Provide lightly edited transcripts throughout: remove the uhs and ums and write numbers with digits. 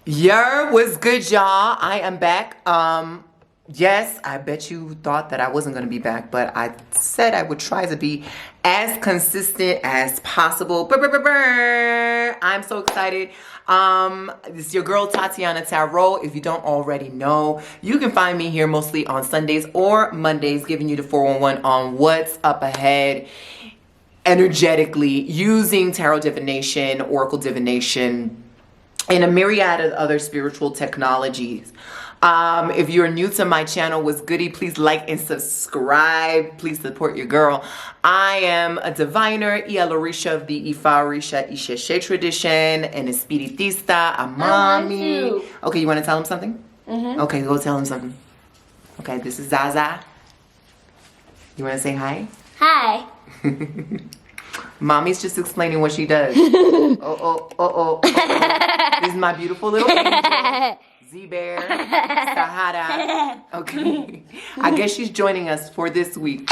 What's good, y'all? I am back. Yes, I bet you thought that I wasn't going to be back, but I said I would try to be as consistent as possible. I'm so excited. This is your girl, Tatianna Tarot. If you don't already know, you can find me here mostly on Sundays or Mondays, giving you the 411 on what's up ahead energetically, using tarot divination, oracle divination, and a myriad of other spiritual technologies. If you're new to my channel, what's goody? Please like and subscribe. Please support your girl. I am a diviner, Iyalorisa of the Iyalorisa tradition, an Espiritista, a mommy. Okay, you want to tell him something? Okay, go tell him something. Okay, this is Zaza. You want to say hi? Hi. Mommy's just explaining what she does. This is my beautiful little angel, Z-Bear, Sahara. Okay. I guess she's joining us for this week.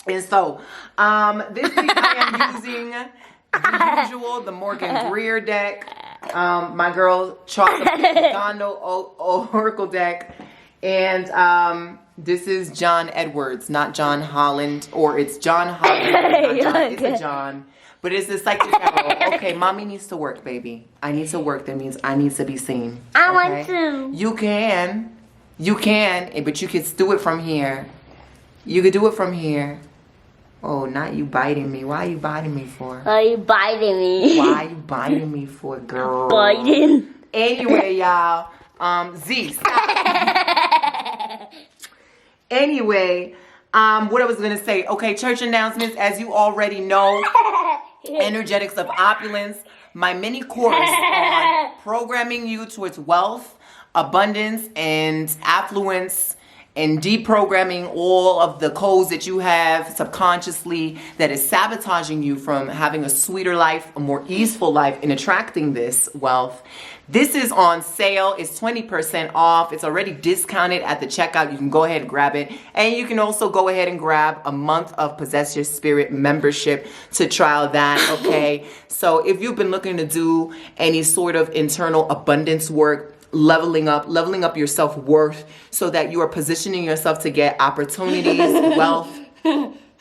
And so, this week I am using the usual, the Morgan Greer deck. My girl, Chocolate Gondo Oracle deck. And, this is John Edwards, not John Holland, or it's John Holland, not John, it's a John, but it's the Psychic Tarot. Okay, mommy needs to work, baby. I need to work. That means I need to be seen. I want to. You can, but you can do it from here. You could do it from here. Oh, not you biting me. Why are you biting me for? Why are you biting me? Why are you biting me for, girl? Biting. Anyway, y'all, Z, stop. Anyway, what I was going to say. Okay, church announcements. As you already know, Energetics of Opulence, my mini course on programming you towards wealth, abundance, and affluence, and deprogramming all of the codes that you have subconsciously that is sabotaging you from having a sweeter life, a more easeful life, and attracting this wealth. This is on sale. It's 20% off. It's already discounted at the checkout. You can go ahead and grab it. And you can also go ahead and grab a month of Possess Your Spirit membership to trial that, okay? So if you've been looking to do any sort of internal abundance work, leveling up your self-worth so that you are positioning yourself to get opportunities, wealth,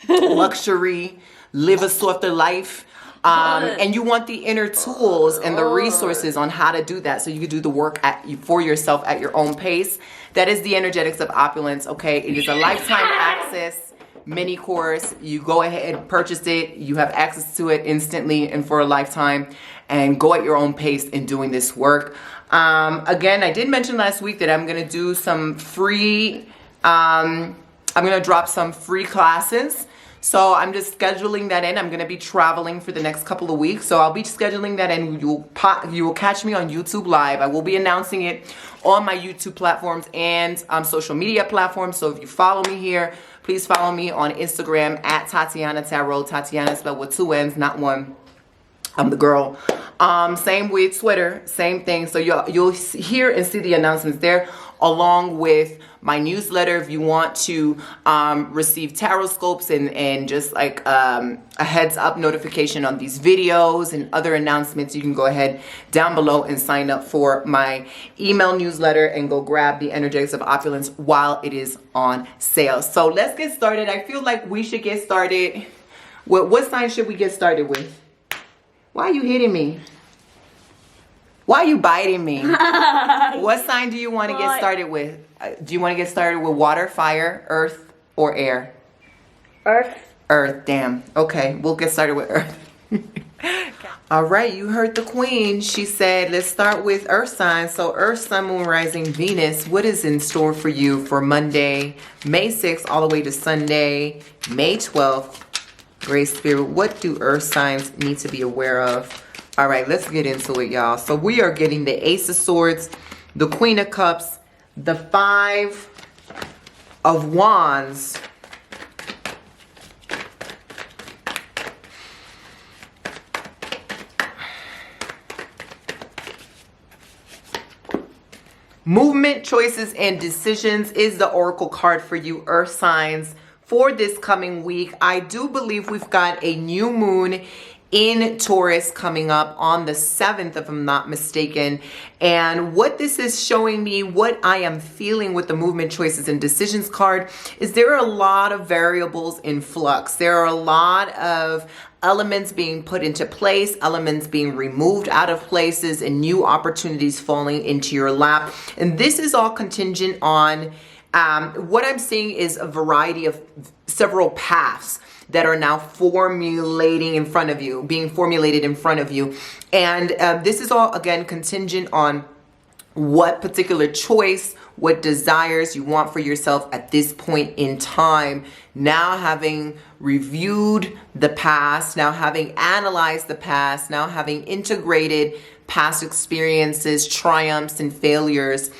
luxury, live a softer life, and you want the inner tools and the resources on how to do that so you can do the work for yourself at your own pace. That is the Energetics of Opulence, okay? It is a lifetime access mini course. You go ahead and purchase it. You have access to it instantly and for a lifetime, and go at your own pace in doing this work. Again, I did mention last week that I'm going to do some free, I'm going to drop some free classes. So I'm just scheduling that in. I'm going to be traveling for the next couple of weeks. So I'll be scheduling that in. You will catch me on YouTube Live. I will be announcing it on my YouTube platforms and social media platforms. So if you follow me here, please follow me on Instagram at Tatianna Tarot. Tatianna spelled with 2 N's, not 1. I'm the girl. Same with Twitter, same thing. So you'll hear and see the announcements there, along with my newsletter. If you want to receive tarot scopes and just like a heads up notification on these videos and other announcements, you can go ahead down below and sign up for my email newsletter and go grab the Energetics of Opulence while it is on sale. So let's get started. I feel like we should get started. What sign should we get started with? Why are you hitting me? Why are you biting me? What sign do you want to get started with? Do you want to get started with water, fire, earth, or air? Earth. Earth, damn. Okay, we'll get started with earth. All right, you heard the queen. She said, let's start with earth signs. So earth, sun, moon, rising, Venus. What is in store for you for Monday, May 6th, all the way to Sunday, May 12th? Great Spirit, what do earth signs need to be aware of? All right, let's get into it, y'all. So we are getting the Ace of Swords, the Queen of Cups, the 5 of Wands, movement, choices, and decisions is the oracle card for you, earth signs. For this coming week, I do believe we've got a new moon in Taurus coming up on the 7th, if I'm not mistaken. And what this is showing me, what I am feeling with the movement, choices, and decisions card, is there are a lot of variables in flux. There are a lot of elements being put into place, elements being removed out of places, and new opportunities falling into your lap. And this is all contingent on what I'm seeing is a variety of several paths that are now formulating in front of you, being formulated in front of you. And this is all, again, contingent on what particular choice, what desires you want for yourself at this point in time. Now having reviewed the past, now having analyzed the past, now having integrated past experiences, triumphs, and failures,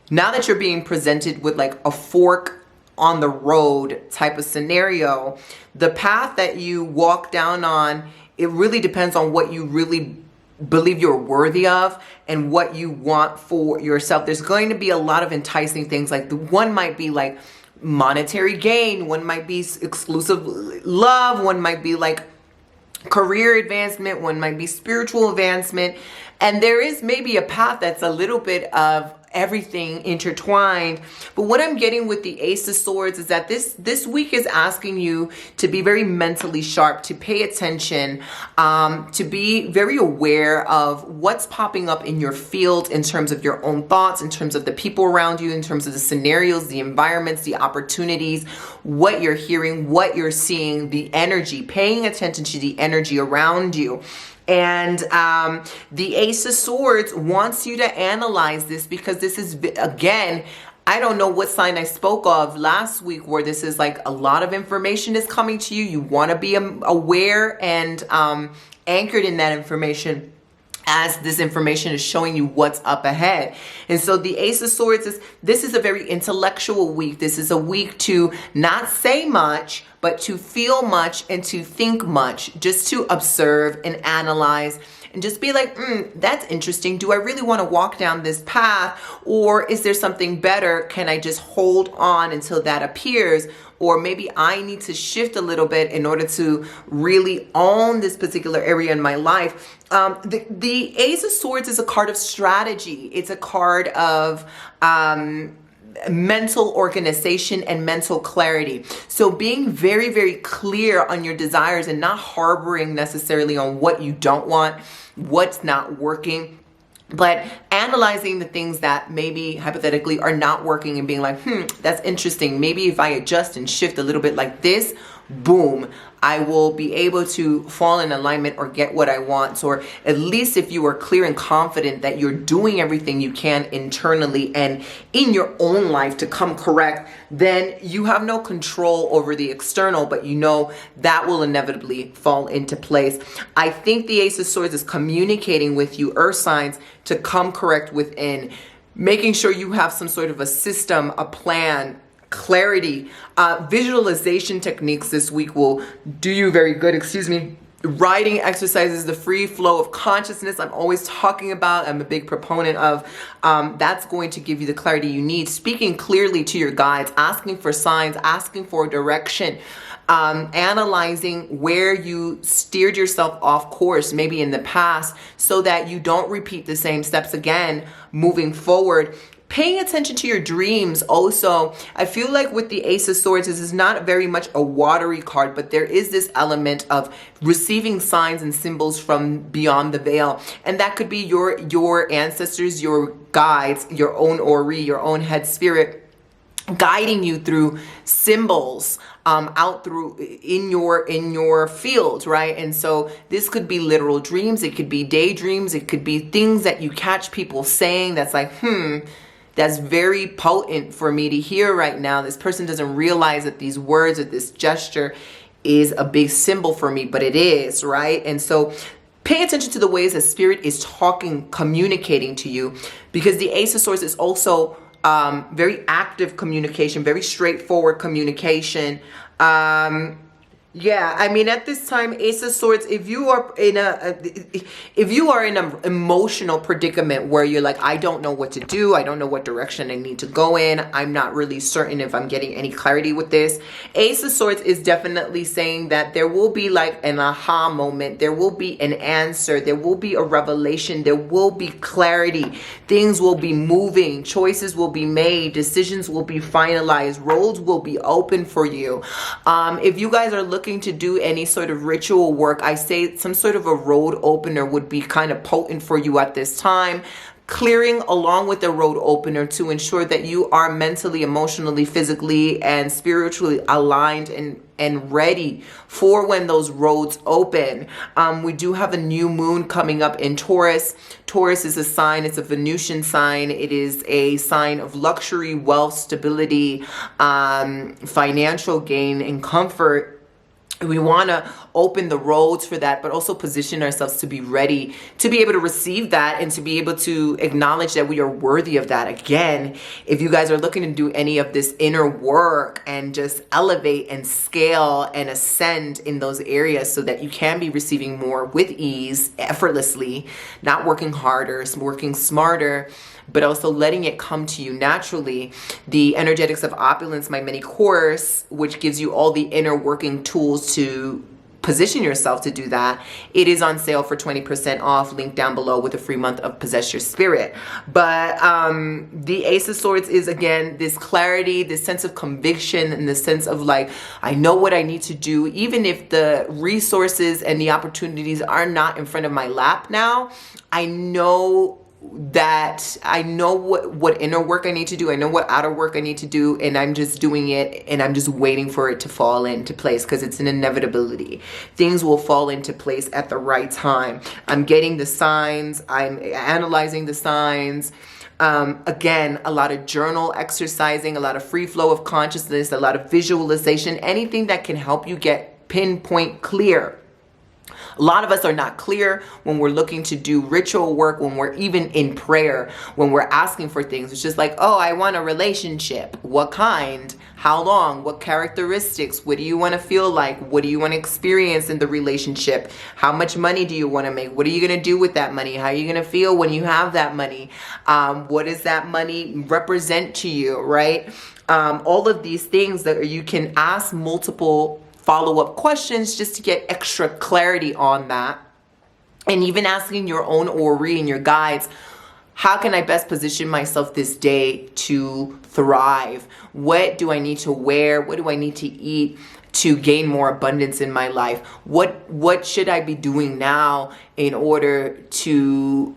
now that you're being presented with like a fork on the road type of scenario, the path that you walk down on, it really depends on what you really believe you're worthy of and what you want for yourself. There's going to be a lot of enticing things. Like the one might be like monetary gain, one might be exclusive love, one might be like career advancement, one might be spiritual advancement. And there is maybe a path that's a little bit of everything intertwined. But what I'm getting with the Ace of Swords is that this week is asking you to be very mentally sharp, to pay attention, to be very aware of what's popping up in your field in terms of your own thoughts, in terms of the people around you, in terms of the scenarios, the environments, the opportunities, what you're hearing, what you're seeing, the energy, paying attention to the energy around you. And the Ace of Swords wants you to analyze this, because this is, again, I don't know what sign I spoke of last week where this is like a lot of information is coming to you. You want to be aware and anchored in that information as this information is showing you what's up ahead. And so the Ace of Swords this is a very intellectual week. This is a week to not say much, but to feel much and to think much, just to observe and analyze and just be like, that's interesting. Do I really want to walk down this path? Or is there something better? Can I just hold on until that appears? Or maybe I need to shift a little bit in order to really own this particular area in my life. The Ace of Swords is a card of strategy. It's a card of mental organization and mental clarity. So being very, very clear on your desires and not harboring necessarily on what you don't want, what's not working, but analyzing the things that maybe hypothetically are not working and being like, that's interesting. Maybe if I adjust and shift a little bit like this, boom, I will be able to fall in alignment or get what I want. Or at least if you are clear and confident that you're doing everything you can internally and in your own life to come correct, then you have no control over the external, but you know that will inevitably fall into place. I think the Ace of Swords is communicating with you, earth signs, to come correct within, making sure you have some sort of a system, a plan, clarity. Visualization techniques this week will do you very good. Writing exercises, the free flow of consciousness I'm always talking about, I'm a big proponent of. That's going to give you the clarity you need. Speaking clearly to your guides, asking for signs, asking for direction, analyzing where you steered yourself off course maybe in the past so that you don't repeat the same steps again moving forward. Paying attention to your dreams also. I feel like with the Ace of Swords, this is not very much a watery card, but there is this element of receiving signs and symbols from beyond the veil. And that could be your ancestors, your guides, your own Ori, your own head spirit, guiding you through symbols out through in your field, right? And so this could be literal dreams, it could be daydreams, it could be things that you catch people saying that's like, that's very potent for me to hear right now. This person doesn't realize that these words or this gesture is a big symbol for me, but it is, right? And so pay attention to the ways that spirit is talking, communicating to you, because the Ace of Swords is also very active communication, very straightforward communication. Yeah, I mean, at this time, Ace of Swords, if you are in an emotional predicament where you're like, I don't know what to do, I don't know what direction I need to go in, I'm not really certain if I'm getting any clarity with this. Ace of Swords is definitely saying that there will be like an aha moment, there will be an answer, there will be a revelation, there will be clarity, things will be moving, choices will be made, decisions will be finalized, roads will be open for you. If you guys are looking to do any sort of ritual work, I say some sort of a road opener would be kind of potent for you at this time. Clearing along with the road opener to ensure that you are mentally, emotionally, physically, and spiritually aligned and ready for when those roads open. We do have a new moon coming up in Taurus. Taurus is a sign, it's a Venusian sign. It is a sign of luxury, wealth, stability, financial gain, and comfort. We want to open the roads for that, but also position ourselves to be ready to be able to receive that and to be able to acknowledge that we are worthy of that. Again, if you guys are looking to do any of this inner work and just elevate and scale and ascend in those areas so that you can be receiving more with ease, effortlessly, not working harder, working smarter, but also letting it come to you naturally. The Energetics of Opulence, my mini course, which gives you all the inner working tools to position yourself to do that, it is on sale for 20% off, link down below, with a free month of Possess Your Spirit. But the Ace of Swords is, again, this clarity, this sense of conviction, and the sense of like, I know what I need to do, even if the resources and the opportunities are not in front of my lap now. I know what inner work I need to do. I know what outer work I need to do, and I'm just doing it, and I'm just waiting for it to fall into place, because it's an inevitability. Things will fall into place at the right time. I'm getting the signs, I'm analyzing the signs. Again, a lot of journal exercising, a lot of free flow of consciousness, a lot of visualization, anything that can help you get pinpoint clear. A lot of us are not clear when we're looking to do ritual work, when we're even in prayer, when we're asking for things. It's just like, oh, I want a relationship. What kind? How long? What characteristics? What do you want to feel like? What do you want to experience in the relationship? How much money do you want to make? What are you going to do with that money? How are you going to feel when you have that money? What does that money represent to you, right? All of these things that you can ask multiple follow-up questions just to get extra clarity on that. And even asking your own Ori and your guides, how can I best position myself this day to thrive? What do I need to wear? What do I need to eat to gain more abundance in my life? What should I be doing now in order to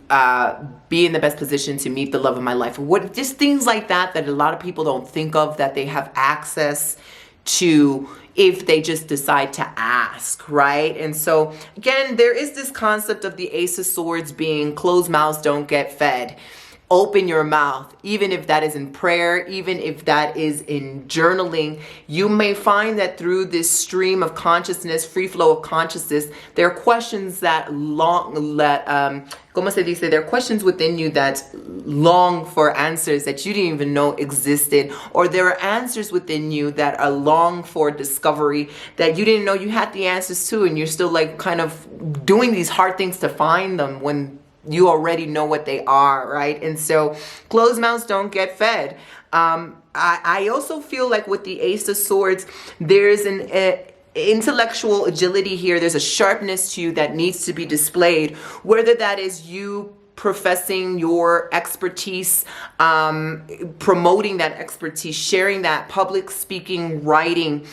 be in the best position to meet the love of my life? What, just things like that a lot of people don't think of, that they have access to if they just decide to ask, right? And so again, there is this concept of the Ace of Swords being closed mouths don't get fed. Open your mouth, even if that is in prayer, even if that is in journaling. You may find that through this stream of consciousness, free flow of consciousness, there are questions there are questions within you that long for answers that you didn't even know existed, or there are answers within you that are long for discovery that you didn't know you had the answers to, and you're still like kind of doing these hard things to find them when you already know what they are, right? And so closed mouths don't get fed. I also feel like with the Ace of Swords, there's an intellectual agility here. There's a sharpness to you that needs to be displayed, whether that is you professing your expertise, promoting that expertise, sharing that, public speaking, writing,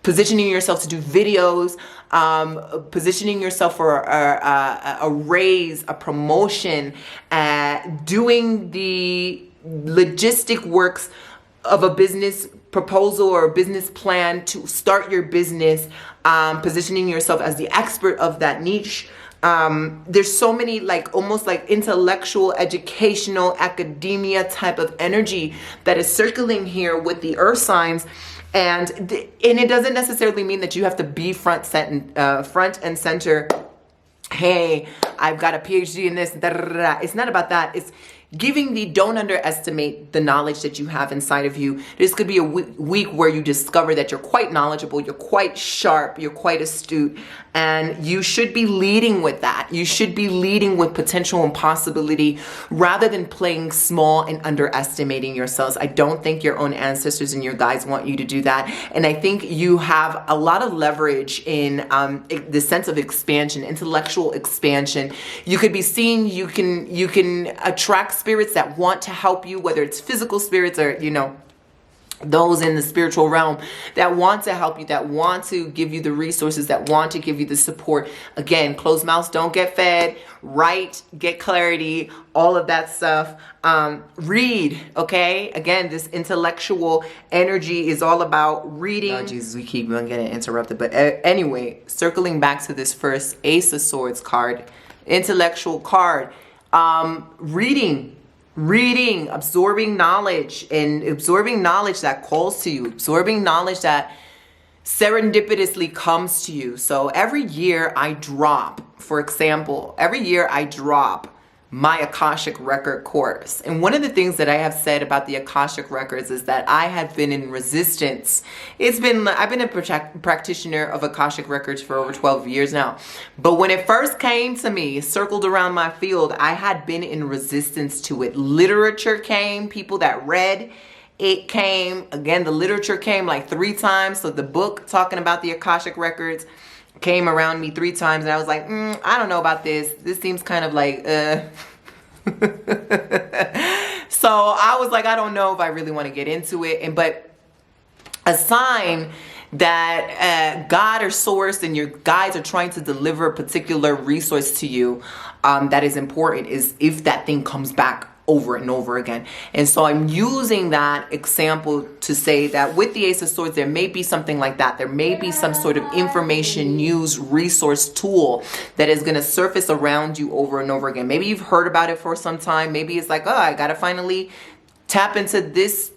positioning yourself to do videos, positioning yourself for a raise, a promotion, doing the logistic works of a business proposal or a business plan to start your business, positioning yourself as the expert of that niche. There's so many almost like intellectual, educational, academia type of energy that is circling here with the earth signs. And it doesn't necessarily mean that you have to be front and center. Hey, I've got a PhD in this. Da, da, da, da. It's not about that. It's don't underestimate the knowledge that you have inside of you. This could be a week where you discover that you're quite knowledgeable, you're quite sharp, you're quite astute, and you should be leading with that. You should be leading with potential and possibility rather than playing small and underestimating yourselves. I don't think your own ancestors and your guides want you to do that. And I think you have a lot of leverage in the sense of expansion, intellectual expansion. You could be seen, you can attract spirits that want to help you, whether it's physical spirits or, you know, those in the spiritual realm that want to help you, that want to give you the resources, that want to give you the support. Again, closed mouths don't get fed. Write, get clarity, all of that stuff. Read, okay? Again, this intellectual energy is all about reading. Oh, Jesus, we keep on getting interrupted. But anyway, circling back to this first Ace of Swords card, intellectual card, reading, absorbing knowledge, and absorbing knowledge that calls to you, absorbing knowledge that serendipitously comes to you. So every year I drop, for example, my Akashic record course. And one of the things that I have said about the Akashic records is that I have been in resistance. I've been a practitioner of Akashic records for over 12 years now. But when it first came to me, circled around my field, I had been in resistance to it. Literature came, people that read, it came. Again, the literature came like 3 times. So the book talking about the Akashic records came around me 3 times, and I was like, I don't know about this. This seems kind of like, So I was like, I don't know if I really want to get into it. But a sign that God or source and your guides are trying to deliver a particular resource to you that is important is if that thing comes back over and over again. And so I'm using that example to say that with the Ace of Swords, there may be something like that. There may be some sort of information, news, resource, tool that is going to surface around you over and over again. Maybe you've heard about it for some time. Maybe it's like, oh, I got to finally tap into this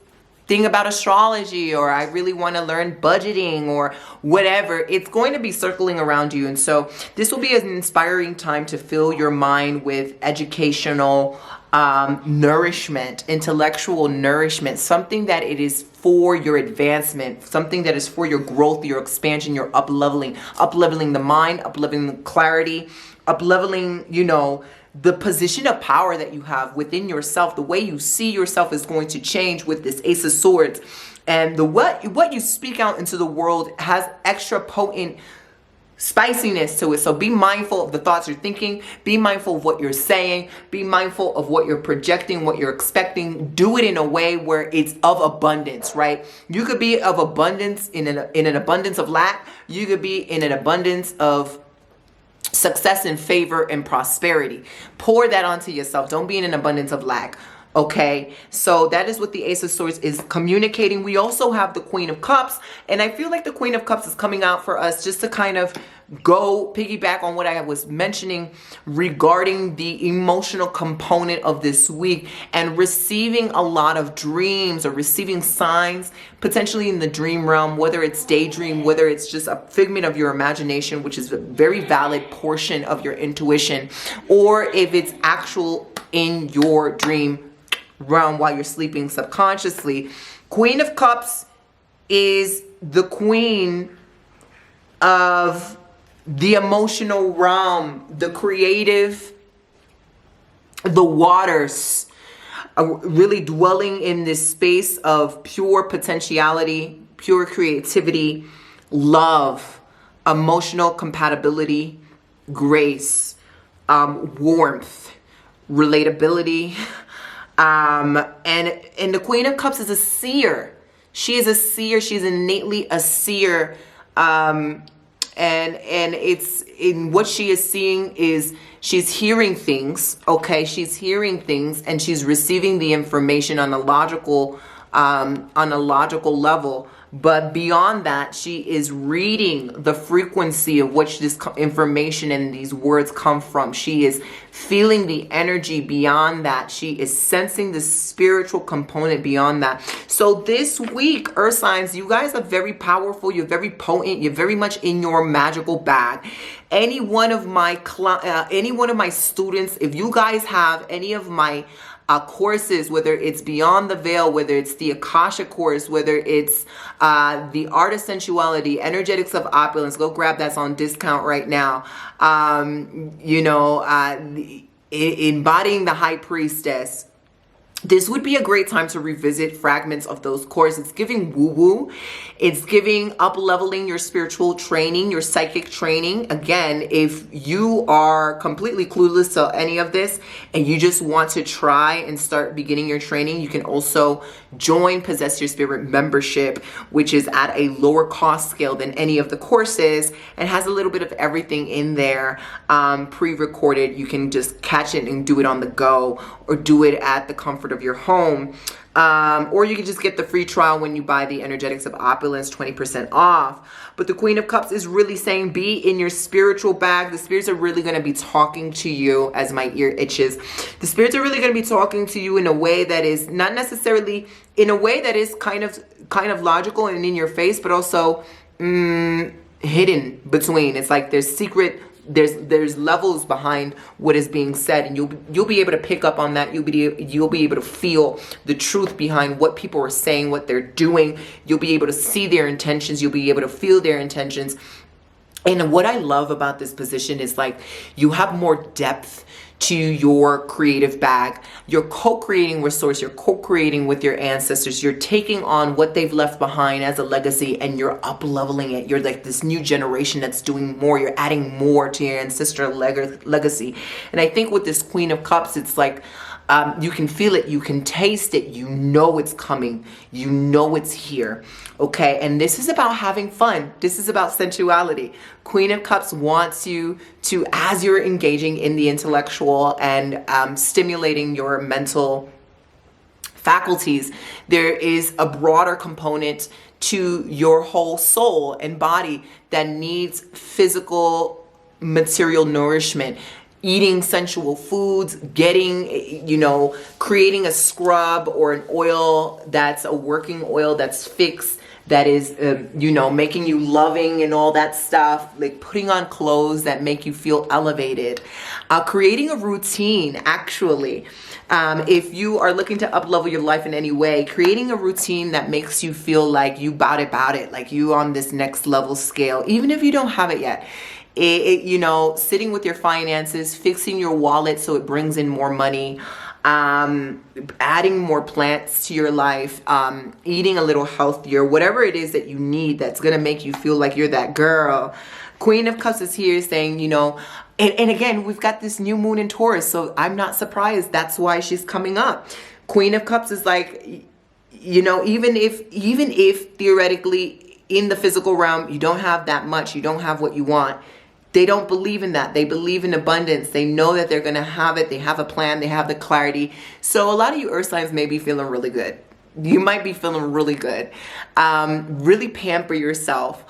thing about astrology, or I really want to learn budgeting or whatever. It's going to be circling around you. And so this will be an inspiring time to fill your mind with educational nourishment, intellectual nourishment, something that it is for your advancement, something that is for your growth, your expansion, your up-leveling the mind, up-leveling the clarity, up-leveling, you know, the position of power that you have within yourself. The way you see yourself is going to change with this Ace of Swords. And what you speak out into the world has extra potent spiciness to it. So be mindful of the thoughts you're thinking. Be mindful of what you're saying. Be mindful of what you're projecting, what you're expecting. Do it in a way where it's of abundance, right? You could be of abundance in an abundance of lack. You could be in an abundance of success and favor and prosperity. Pour that onto yourself. Don't be in an abundance of lack. Okay, so that is what the Ace of Swords is communicating. We also have the Queen of Cups, and I feel like the Queen of Cups is coming out for us just to kind of go piggyback on what I was mentioning regarding the emotional component of this week and receiving a lot of dreams or receiving signs potentially in the dream realm, whether it's daydream, whether it's just a figment of your imagination, which is a very valid portion of your intuition, or if it's actual in your dream realm while you're sleeping subconsciously. Queen of Cups is the queen of the emotional realm, the creative, the waters, really dwelling in this space of pure potentiality, pure creativity, love, emotional compatibility, grace, warmth, relatability. And the Queen of Cups is a seer. She is a seer. She's innately a seer. And it's in what she is seeing is she's hearing things. Okay. She's hearing things and she's receiving the information on a logical level. But beyond that, she is reading the frequency of which this information and these words come from. She is feeling the energy beyond that. She is sensing the spiritual component beyond that. So this week, Earth signs, you guys are very powerful. You're very potent. You're very much in your magical bag. Any one of my students, if you guys have any of my courses, whether it's Beyond the Veil, whether it's the Akasha course, whether it's the Art of Sensuality, Energetics of Opulence, go grab that's on discount right now. Embodying the High Priestess. This would be a great time to revisit fragments of those courses. It's giving woo-woo. It's giving up-leveling your spiritual training, your psychic training. Again, if you are completely clueless to any of this and you just want to try and start beginning your training, you can also join Possess Your Spirit membership, which is at a lower cost scale than any of the courses and has a little bit of everything in there, pre-recorded. You can just catch it and do it on the go or do it at the comfort of your home. Or you can just get the free trial when you buy the Energetics of Opulence, 20% off. But the Queen of Cups is really saying be in your spiritual bag. The spirits are really going to be talking to you, as my ear itches. The spirits are really going to be talking to you in a way that is not necessarily, in a way that is kind of logical and in your face, but also hidden between. It's like there's secret, there's levels behind what is being said, and you'll be able to pick up on that. You'll be able to feel the truth behind what people are saying, what they're doing. You'll be able to see their intentions. You'll be able to feel their intentions. And what I love about this position is like you have more depth to your creative bag. You're co-creating resource. You're co-creating with your ancestors. You're taking on what they've left behind as a legacy and you're up-leveling it. You're like this new generation that's doing more. You're adding more to your ancestral legacy. And I think with this Queen of Cups, it's like you can feel it, you can taste it, you know it's coming, you know it's here, okay? And this is about having fun. This is about sensuality. Queen of Cups wants you to, as you're engaging in the intellectual and stimulating your mental faculties, there is a broader component to your whole soul and body that needs physical material nourishment. Eating sensual foods, getting, creating a scrub or an oil that's a working oil that's fixed, that is, making you loving and all that stuff, like putting on clothes that make you feel elevated. Creating a routine, actually. If you are looking to up-level your life in any way, creating a routine that makes you feel like you bout it, like you on this next level scale, even if you don't have it yet. Sitting with your finances, fixing your wallet so it brings in more money, adding more plants to your life, eating a little healthier, whatever it is that you need that's going to make you feel like you're that girl. Queen of Cups is here saying, and again, we've got this new moon in Taurus, so I'm not surprised. That's why she's coming up. Queen of Cups is like, even if theoretically in the physical realm, you don't have that much, you don't have what you want. They don't believe in that. They believe in abundance. They know that they're going to have it. They have a plan. They have the clarity. So a lot of you Earth signs may be feeling really good. You might be feeling really good. Really pamper yourself.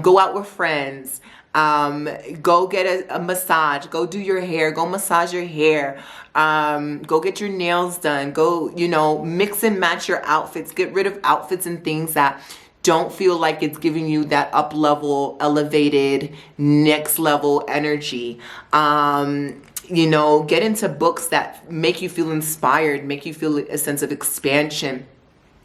Go out with friends. Go get a massage. Go do your hair. Go massage your hair. Go get your nails done. Go, mix and match your outfits. Get rid of outfits and things that don't feel like it's giving you that up level, elevated, next level energy. Get into books that make you feel inspired, make you feel a sense of expansion.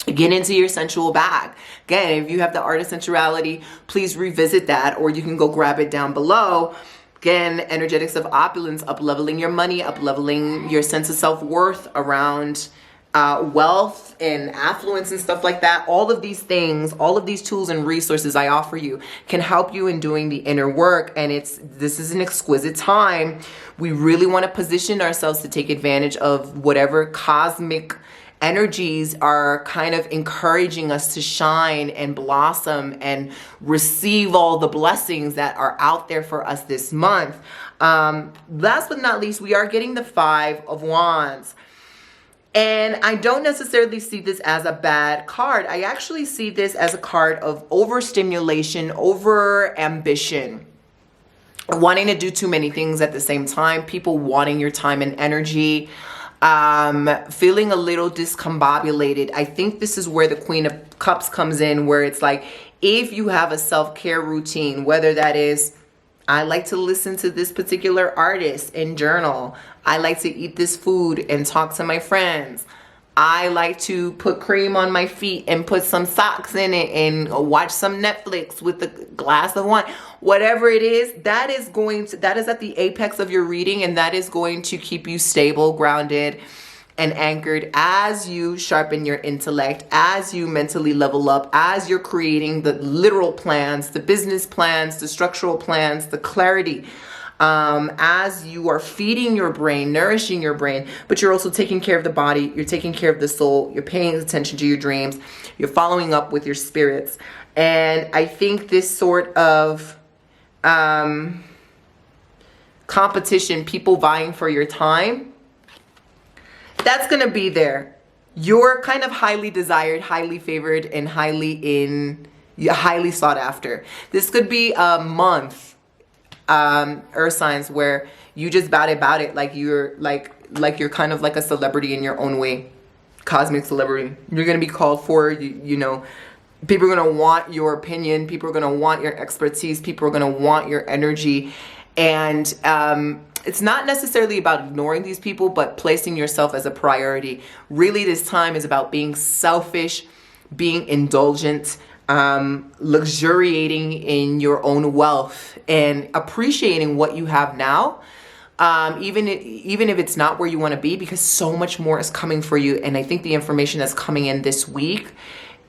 Get into your sensual bag. Again, if you have the Art of Sensuality, please revisit that, or you can go grab it down below. Again, Energetics of Opulence, up-leveling your money, up-leveling your sense of self-worth around wealth and affluence and stuff like that. All of these things, all of these tools and resources I offer you can help you in doing the inner work. And this is an exquisite time. We really want to position ourselves to take advantage of whatever cosmic energies are kind of encouraging us to shine and blossom and receive all the blessings that are out there for us this month. Last but not least, we are getting the 5 of Wands. And I don't necessarily see this as a bad card. I actually see this as a card of overstimulation, over ambition, wanting to do too many things at the same time, people wanting your time and energy, feeling a little discombobulated. I think this is where the Queen of Cups comes in, where it's like, if you have a self-care routine, whether that is, I like to listen to this particular artist and journal. I like to eat this food and talk to my friends. I like to put cream on my feet and put some socks in it and watch some Netflix with a glass of wine. Whatever it is, that is at the apex of your reading, and that is going to keep you stable, grounded, and anchored as you sharpen your intellect, as you mentally level up, as you're creating the literal plans, the business plans, the structural plans, the clarity, as you are feeding your brain, nourishing your brain, but you're also taking care of the body, you're taking care of the soul, you're paying attention to your dreams, you're following up with your spirits. And I think this sort of competition, people vying for your time, that's going to be there. You're kind of highly desired, highly favored, and highly sought after. This could be a month, earth signs, where you just about it like you're kind of like a celebrity in your own way, cosmic celebrity. You're going to be called for, you know, people are going to want your opinion, people are going to want your expertise, people are going to want your energy. And it's not necessarily about ignoring these people, but placing yourself as a priority. Really, this time is about being selfish, being indulgent, luxuriating in your own wealth, and appreciating what you have now, even if it's not where you want to be, because so much more is coming for you. And I think the information that's coming in this week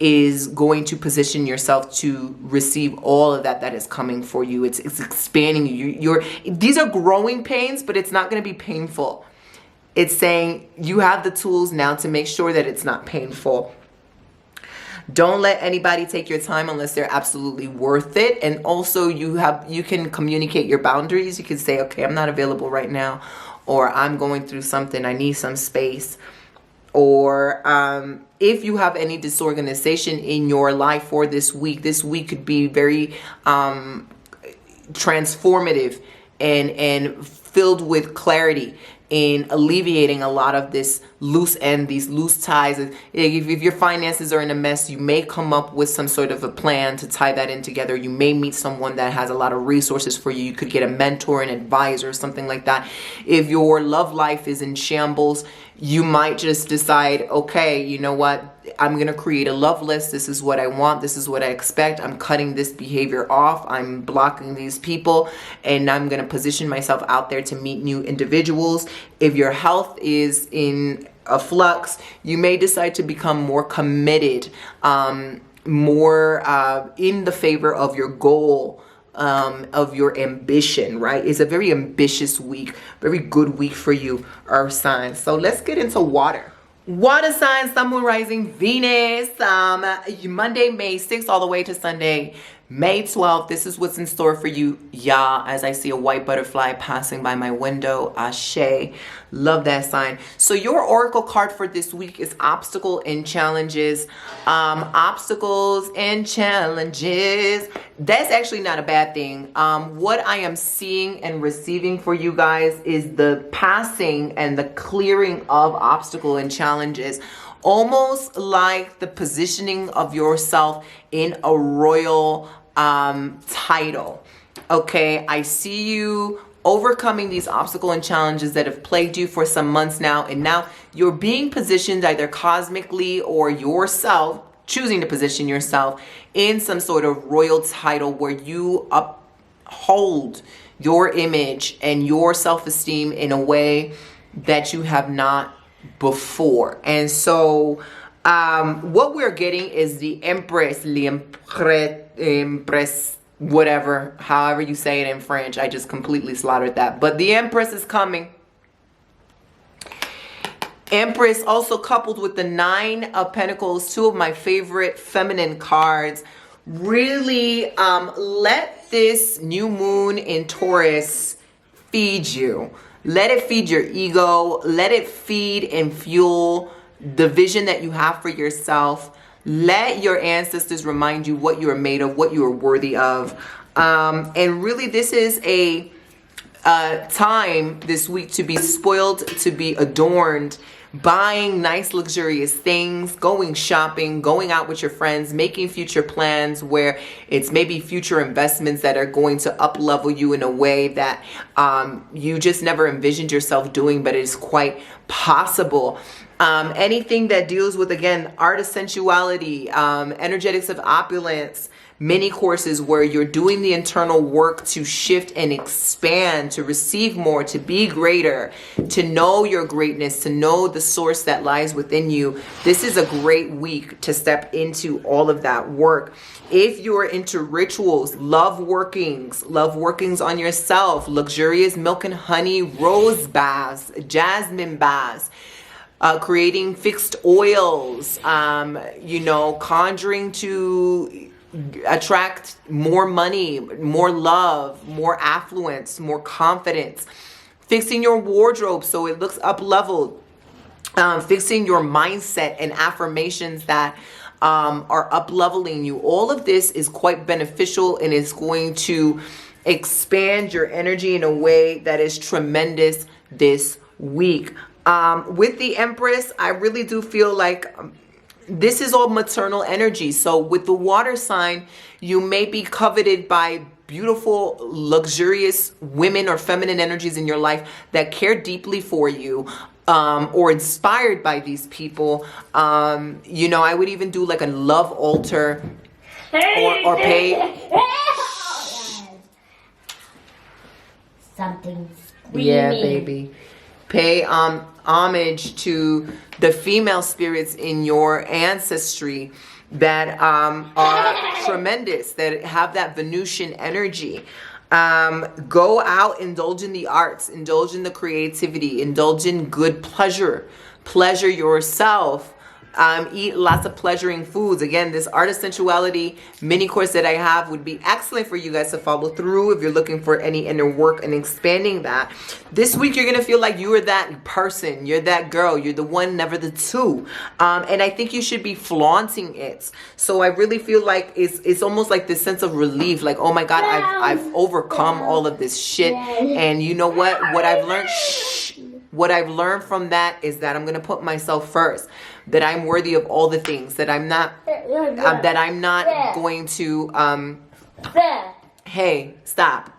is going to position yourself to receive all of that is coming for you. It's expanding you. These are growing pains, but it's not going to be painful. It's saying you have the tools now to make sure that it's not painful. Don't let anybody take your time unless they're absolutely worth it. And also you can communicate your boundaries. You can say, okay, I'm not available right now, or I'm going through something, I need some space. Or if you have any disorganization in your life for this week could be very transformative and filled with clarity in alleviating a lot of this loose end, these loose ties. If your finances are in a mess, you may come up with some sort of a plan to tie that in together. You may meet someone that has a lot of resources for you. You could get a mentor, an advisor, something like that. If your love life is in shambles, you might just decide, okay, you know what? I'm going to create a love list. This is what I want. This is what I expect. I'm cutting this behavior off. I'm blocking these people, and I'm going to position myself out there to meet new individuals. If your health is in a flux, you may decide to become more committed, more in the favor of your goal, of your ambition, right? It's a very ambitious week, very good week for you, earth signs. So let's get into water. Water signs, Sun, Moon, Rising, Venus, Monday, May 6th, all the way to Sunday, May 12th. This is what's in store for you, y'all, as I see a white butterfly passing by my window. Ashe. Love that sign. So your oracle card for this week is obstacle and challenges. Obstacles and challenges. That's actually not a bad thing. What I am seeing and receiving for you guys is the passing and the clearing of obstacle and challenges. Almost like the positioning of yourself in a royal title. Okay, I see you overcoming these obstacles and challenges that have plagued you for some months now, and now you're being positioned either cosmically or yourself choosing to position yourself in some sort of royal title where you uphold your image and your self-esteem in a way that you have not before. And so what we're getting is the Empress, Empress, whatever, however you say it in French. I just completely slaughtered that. But the Empress is coming. Empress also coupled with the Nine of Pentacles, two of my favorite feminine cards. Really let this new moon in Taurus feed you. Let it feed your ego. Let it feed and fuel the vision that you have for yourself. Let your ancestors remind you what you are made of, what you are worthy of. And really, this is a time this week to be spoiled, to be adorned, buying nice luxurious things, going shopping, going out with your friends, making future plans where it's maybe future investments that are going to up level you in a way that you just never envisioned yourself doing, but it is quite possible. Anything that deals with, again, art of sensuality, energetics of opulence, mini courses where you're doing the internal work to shift and expand, to receive more, to be greater, to know your greatness, to know the source that lies within you. This is a great week to step into all of that work. If you're into rituals, love workings on yourself, luxurious milk and honey, rose baths, jasmine baths, creating fixed oils, conjuring to attract more money, more love, more affluence, more confidence, fixing your wardrobe so it looks up leveled, fixing your mindset and affirmations that are up leveling you. All of this is quite beneficial and is going to expand your energy in a way that is tremendous this week. With the Empress, I really do feel like this is all maternal energy. So with the water sign, you may be coveted by beautiful, luxurious women or feminine energies in your life that care deeply for you, or inspired by these people. I would even do like a love altar or pay. Something screaming. Yeah, baby. Pay homage to the female spirits in your ancestry that are tremendous, that have that Venusian energy. Go out, indulge in the arts, indulge in the creativity, indulge in good pleasure yourself. Eat lots of pleasuring foods. Again, this art of sensuality mini course that I have would be excellent for you guys to follow through if you're looking for any inner work and expanding that. This week, you're going to feel like you are that person. You're that girl. You're the one, never the two. And I think you should be flaunting it. So I really feel like it's almost like this sense of relief. Like, oh my God, I've overcome all of this shit. And you know what? What I've learned from that is that I'm going to put myself first. That I'm worthy of all the things, that I'm not going to, hey, stop.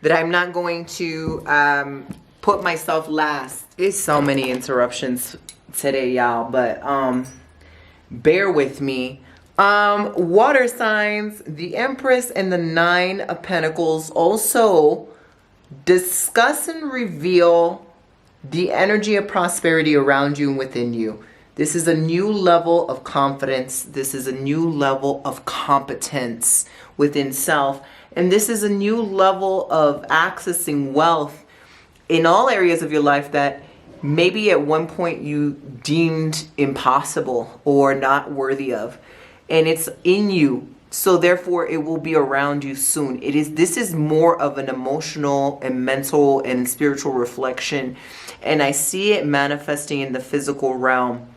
That I'm not going to put myself last. There's so many interruptions today, y'all, but bear with me. Water signs, the Empress and the Nine of Pentacles also discuss and reveal the energy of prosperity around you and within you. This is a new level of confidence. This is a new level of competence within self. And this is a new level of accessing wealth in all areas of your life that maybe at one point you deemed impossible or not worthy of. And it's in you. So therefore it will be around you soon. This is more of an emotional and mental and spiritual reflection. And I see it manifesting in the physical realm.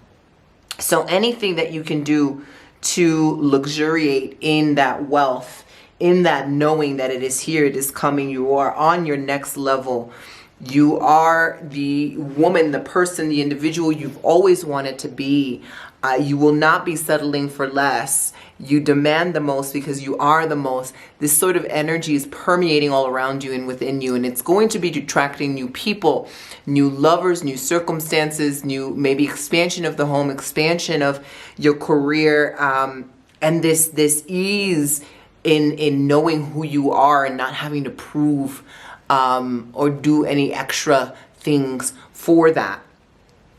So anything that you can do to luxuriate in that wealth, in that knowing that it is here, it is coming, you are on your next level. You are the woman, the person, the individual you've always wanted to be. You will not be settling for less. You demand the most because you are the most. This sort of energy is permeating all around you and within you, and it's going to be attracting new people, new lovers, new circumstances, new maybe expansion of the home, expansion of your career, and this ease in knowing who you are and not having to prove or do any extra things for that.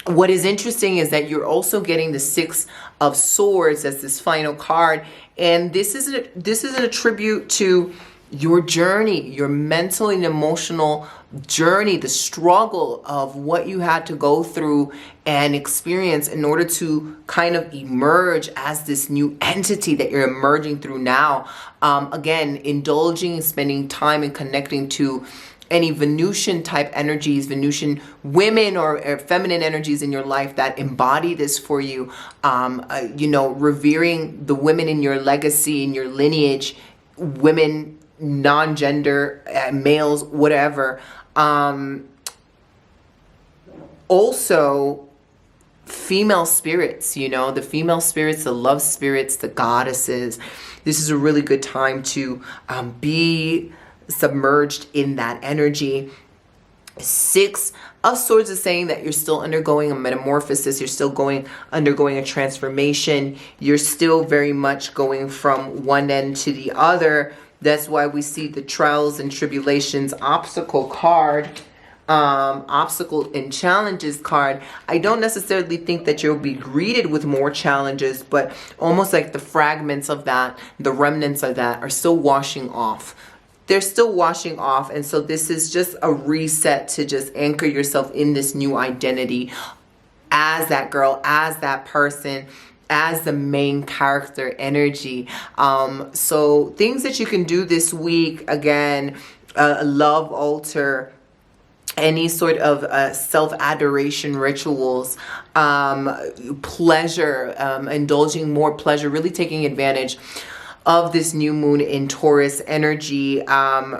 What is interesting is that you're also getting the Six of Swords as this final card. And this is a tribute to your journey, your mental and emotional journey, the struggle of what you had to go through and experience in order to kind of emerge as this new entity that you're emerging through now. Again, indulging, spending time and connecting to any Venusian type energies, Venusian women or feminine energies in your life that embody this for you, you know, revering the women in your legacy, in your lineage, women, non-gender, males, whatever. Also, female spirits, you know, the female spirits, the love spirits, the goddesses. This is a really good time to be submerged in that energy. Six of Swords is saying that you're still undergoing a metamorphosis. You're still undergoing a transformation. You're still very much going from one end to the other. That's why we see the trials and tribulations obstacle card, obstacle and challenges card. I don't necessarily think that you'll be greeted with more challenges, but almost like the fragments of that, the remnants of that are still washing off. They're still washing off. And so this is just a reset to just anchor yourself in this new identity as that girl, as that person, as the main character energy. So things that you can do this week, again, love altar, any sort of self-adoration rituals, pleasure, indulging more pleasure, really taking advantage of this new moon in Taurus energy,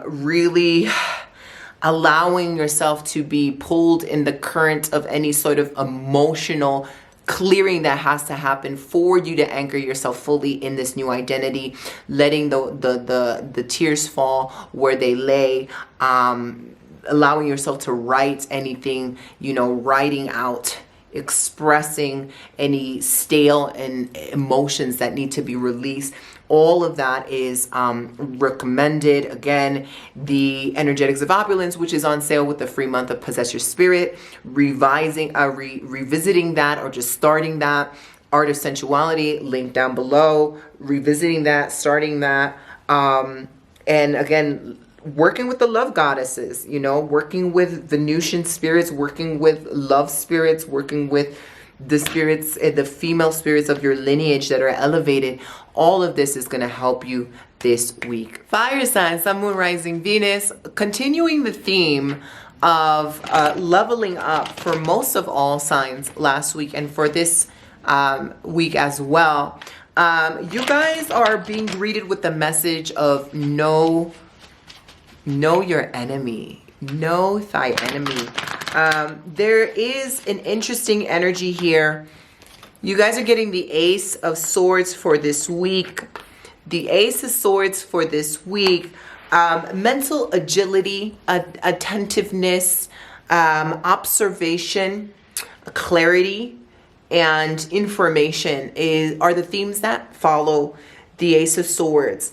really allowing yourself to be pulled in the current of any sort of emotional clearing that has to happen for you to anchor yourself fully in this new identity, letting the tears fall where they lay, allowing yourself to write anything, you know, writing out, expressing any stale and emotions that need to be released. All of that is recommended. Again, the Energetics of Opulence, which is on sale with the free month of Possess Your Spirit, revisiting that or just starting that. Art of Sensuality, link down below, revisiting that, starting that. And again, working with the love goddesses, you know, working with Venusian spirits, working with love spirits, working with the spirits, the female spirits of your lineage that are elevated. All of this is going to help you this week. Fire sign, Sun, Moon, Rising, Venus, continuing the theme of leveling up for most of all signs last week and for this week as well. You guys are being greeted with the message of know your enemy. Know thy enemy. There is an interesting energy here. You guys are getting the Ace of Swords for this week. The Ace of Swords for this week. Mental agility, attentiveness, observation, clarity, and information are the themes that follow the Ace of Swords.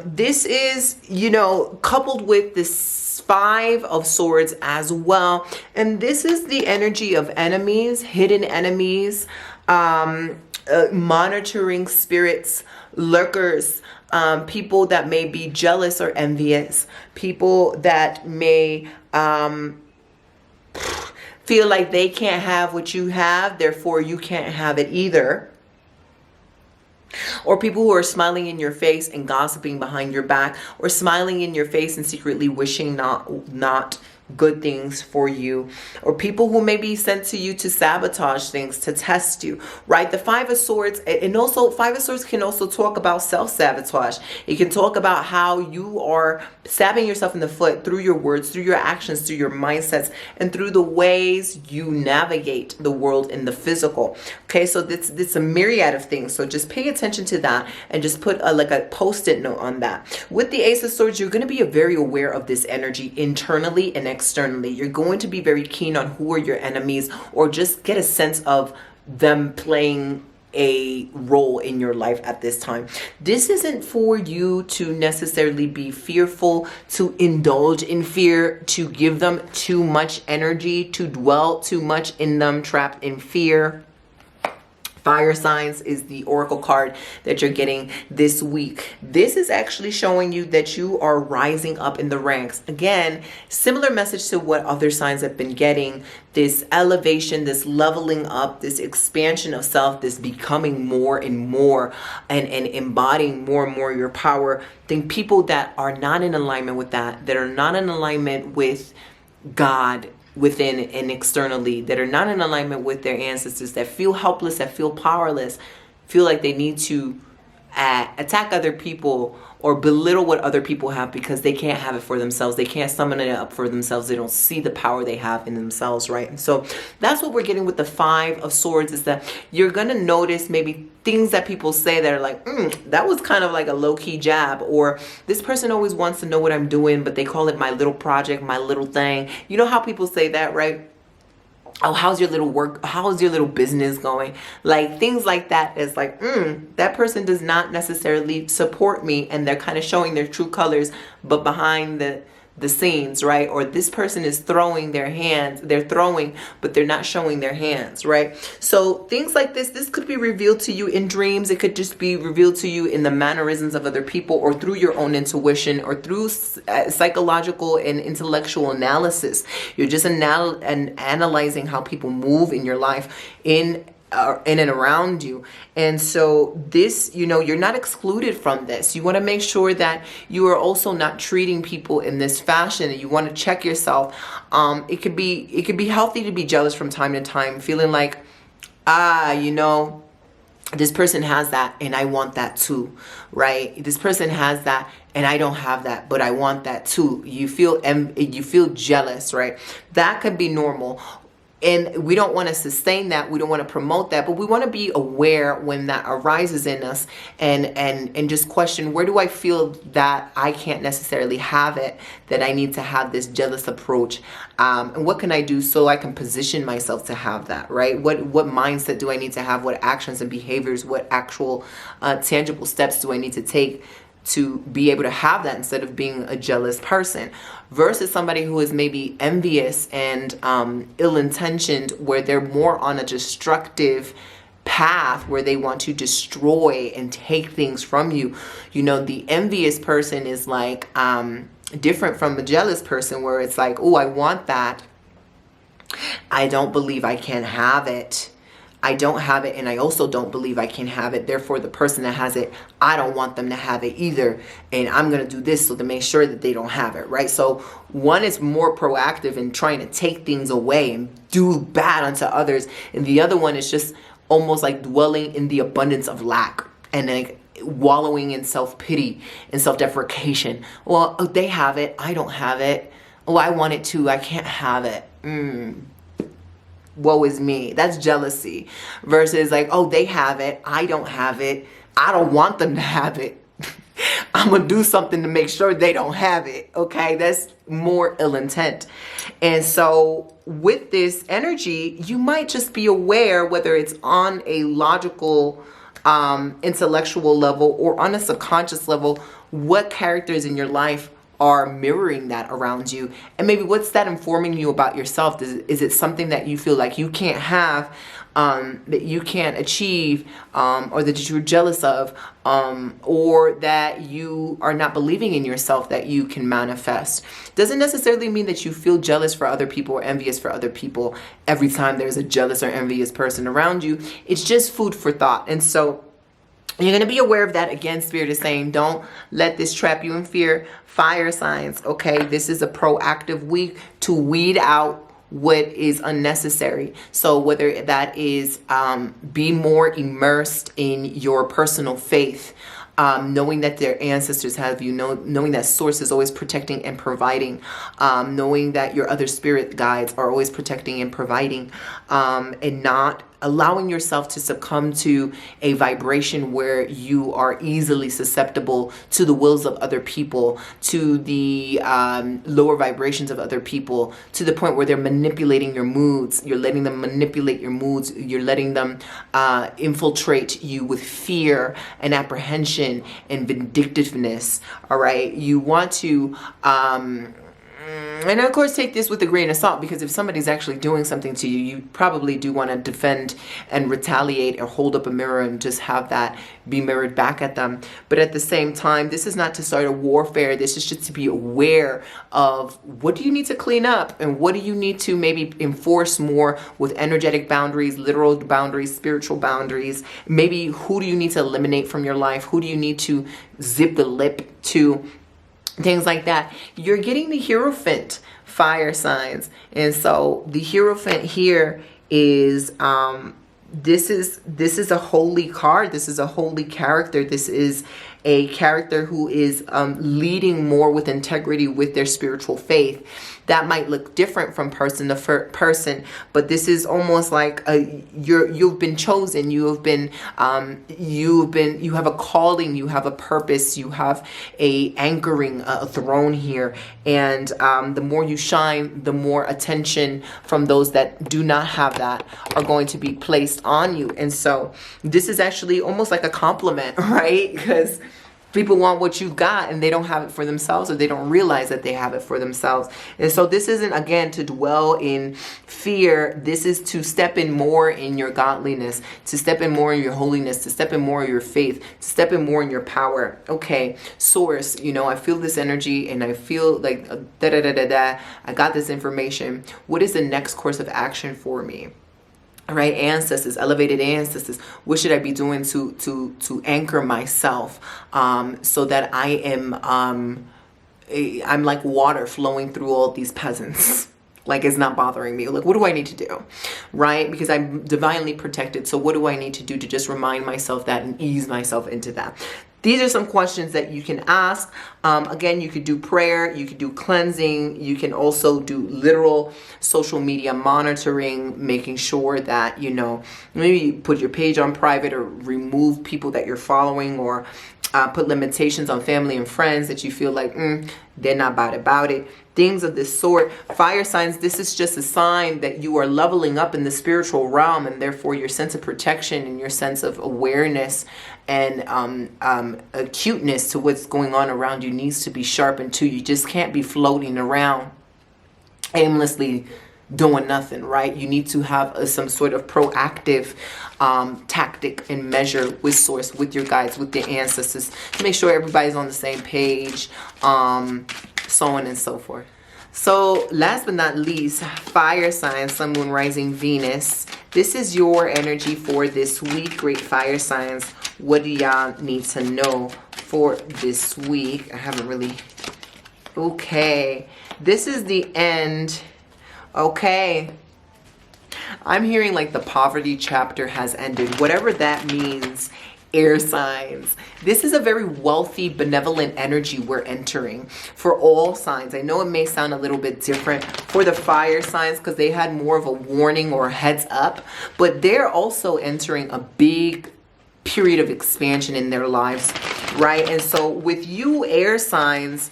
This is, you know, coupled with this Five of Swords as well. And this is the energy of enemies, hidden enemies, monitoring spirits, lurkers, people that may be jealous or envious, people that may feel like they can't have what you have, therefore you can't have it either. Or people who are smiling in your face and gossiping behind your back, or smiling in your face and secretly wishing not good things for you, or people who may be sent to you to sabotage things, to test you, right? The Five of Swords, and also Five of Swords can also talk about self-sabotage. It can talk about how you are stabbing yourself in the foot through your words, through your actions, through your mindsets, and through the ways you navigate the world in the physical. Okay, so it's a myriad of things. So just pay attention to that and just put like a post-it note on that. With the Ace of Swords, you're going to be very aware of this energy internally and externally. You're going to be very keen on who are your enemies, or just get a sense of them playing a role in your life at this time. This isn't for you to necessarily be fearful, to indulge in fear, to give them too much energy, to dwell too much in them, trapped in fear. Fire signs is the oracle card that you're getting this week. This is actually showing you that you are rising up in the ranks. Again, similar message to what other signs have been getting. This elevation, this leveling up, this expansion of self, this becoming more and more and embodying more and more your power. Think people that are not in alignment with that are not in alignment with God within and externally, that are not in alignment with their ancestors, that feel helpless, that feel powerless, feel like they need to attack other people or belittle what other people have because they can't have it for themselves. They can't summon it up for themselves. They don't see the power they have in themselves, right? And so that's what we're getting with the Five of Swords, is that you're going to notice maybe things that people say that are like, that was kind of like a low-key jab, or this person always wants to know what I'm doing, but they call it my little project, my little thing. You know how people say that, right? Oh, how's your little work? How's your little business going? Like things like that is like, that person does not necessarily support me, and they're kind of showing their true colors, but behind the scenes, right? Or this person is throwing their hands, they're throwing, but they're not showing their hands, right? So things like this could be revealed to you in dreams. It could just be revealed to you in the mannerisms of other people, or through your own intuition, or through psychological and intellectual analysis. You're just analyzing how people move in your life, in and around you. And so this, you're not excluded from this. You want to make sure that you are also not treating people in this fashion, and you want to check yourself. It could be healthy to be jealous from time to time, feeling like, this person has that and I want that too, right? This person has that and I don't have that, but I want that too. You feel jealous, right? That could be normal. And we don't want to sustain that. We don't want to promote that, but we want to be aware when that arises in us, and just question, where do I feel that I can't necessarily have it, that I need to have this jealous approach, and what can I do so I can position myself to have that, right? What mindset do I need to have? What actions and behaviors, what actual tangible steps do I need to take to be able to have that, instead of being a jealous person, versus somebody who is maybe envious and ill-intentioned, where they're more on a destructive path, where they want to destroy and take things from you. The envious person is like different from a jealous person, where it's like, oh, I want that. I don't believe I can have it. I don't have it, and I also don't believe I can have it. Therefore, the person that has it, I don't want them to have it either. And I'm going to do this so to make sure that they don't have it, right? So one is more proactive in trying to take things away and do bad unto others. And the other one is just almost like dwelling in the abundance of lack and like wallowing in self-pity and self-deprecation. Well, they have it. I don't have it. Oh, I want it too. I can't have it. Woe is me. That's jealousy. Versus like, oh, they have it. I don't have it. I don't want them to have it. I'm going to do something to make sure they don't have it. Okay. That's more ill intent. And so with this energy, you might just be aware, whether it's on a logical, intellectual level, or on a subconscious level, what characters in your life are mirroring that around you, and maybe what's that informing you about yourself. Is it something that you feel like you can't have, that you can't achieve, or that you're jealous of, or that you are not believing in yourself that you can manifest? Doesn't necessarily mean that you feel jealous for other people or envious for other people every time there's a jealous or envious person around you. It's just food for thought. And so you're going to be aware of that. Again, Spirit is saying, don't let this trap you in fear. Fire signs, okay? This is a proactive week to weed out what is unnecessary. So whether that is be more immersed in your personal faith, knowing that their ancestors have you, knowing that Source is always protecting and providing, knowing that your other spirit guides are always protecting and providing, and not allowing yourself to succumb to a vibration where you are easily susceptible to the wills of other people, to the lower vibrations of other people, to the point where they're manipulating your moods. You're letting them manipulate your moods. You're letting them infiltrate you with fear and apprehension and vindictiveness. All right. You want to And of course, take this with a grain of salt, because if somebody's actually doing something to you, you probably do want to defend and retaliate or hold up a mirror and just have that be mirrored back at them. But at the same time, this is not to start a warfare. This is just to be aware of what do you need to clean up and what do you need to maybe enforce more with energetic boundaries, literal boundaries, spiritual boundaries. Maybe who do you need to eliminate from your life? Who do you need to zip the lip to? Things like that. You're getting the Hierophant, fire signs. And so the Hierophant here is this is a holy card. This is a holy character. This is a character who is leading more with integrity with their spiritual faith. That might look different from person to person, but this is almost like you've been chosen. You have a calling. You have a purpose. You have a anchoring, a throne here. And the more you shine, the more attention from those that do not have that are going to be placed on you. And so this is actually almost like a compliment, right? Because people want what you got and they don't have it for themselves, or they don't realize that they have it for themselves. And so this isn't, again, to dwell in fear. This is to step in more in your godliness, to step in more in your holiness, to step in more in your faith, to step in more in your power. Okay, source, you know, I feel this energy and I feel like I got this information. What is the next course of action for me? Right, ancestors, elevated ancestors. What should I be doing to anchor myself, so that I am I'm like water flowing through all these peasants. Like, it's not bothering me. Like, what do I need to do? Right? Because I'm divinely protected. So what do I need to do to just remind myself that and ease myself into that? These are some questions that you can ask. Again, you could do prayer, you could do cleansing, you can also do literal social media monitoring, making sure that, you know, maybe put your page on private or remove people that you're following, or put limitations on family and friends that you feel like they're not about it. Things of this sort. Fire signs, this is just a sign that you are leveling up in the spiritual realm, and therefore your sense of protection and your sense of awareness and acuteness to what's going on around you needs to be sharpened too. You just can't be floating around aimlessly doing nothing, right? You need to have some sort of proactive tactic and measure with source, with your guides, with your ancestors, to make sure everybody's on the same page, so on and so forth. So last but not least, fire signs, sun, moon, rising, Venus. This is your energy for this week. Great fire signs. What do y'all need to know for this week? I haven't really... Okay. This is the end. Okay. I'm hearing like the poverty chapter has ended. Whatever that means. Air signs. This is a very wealthy, benevolent energy we're entering for all signs. I know it may sound a little bit different for the fire signs because they had more of a warning or a heads up, but they're also entering a big period of expansion in their lives, right? And so with you air signs,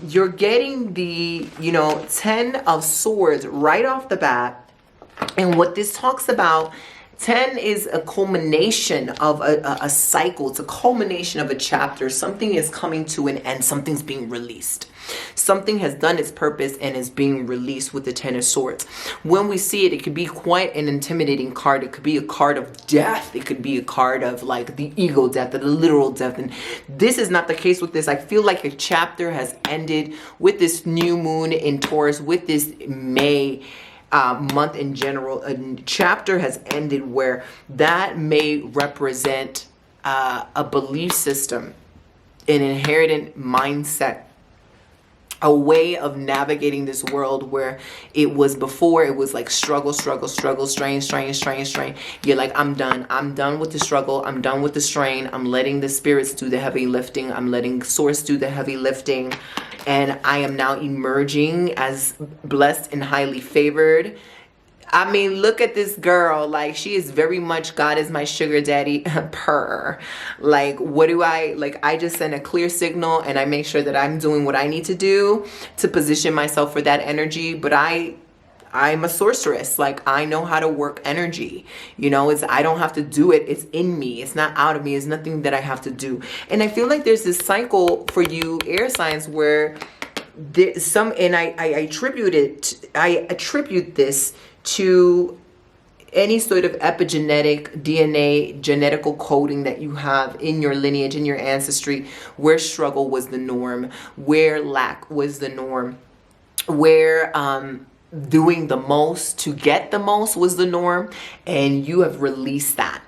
you're getting the, you know, 10 of Swords right off the bat. And what this talks about, 10 is a culmination of a cycle. It's a culmination of a chapter. Something is coming to an end. Something's being released. Something has done its purpose and is being released with the 10 of Swords. When we see it, it could be quite an intimidating card. It could be a card of death. It could be a card of like the ego death or the literal death. And this is not the case with this. I feel like a chapter has ended with this new moon in Taurus, with this May month in general. A chapter has ended where that may represent a belief system, an inherited mindset, a way of navigating this world where it was before, it was like struggle, strain. You're like, I'm done with the struggle. I'm done with the strain. I'm letting the spirits do the heavy lifting. I'm letting source do the heavy lifting. And I am now emerging as blessed and highly favored. I mean, look at this girl. Like, she is very much God is my sugar daddy purr. Like, what do I, like, I just send a clear signal and I make sure that I'm doing what I need to do to position myself for that energy. But I'm a sorceress. Like, I know how to work energy. You know, I don't have to do it. It's in me. It's not out of me. It's nothing that I have to do. And I feel like there's this cycle for you air signs where I attribute this to any sort of epigenetic DNA genetical coding that you have in your lineage, in your ancestry, where struggle was the norm, where lack was the norm, where doing the most to get the most was the norm, and you have released that.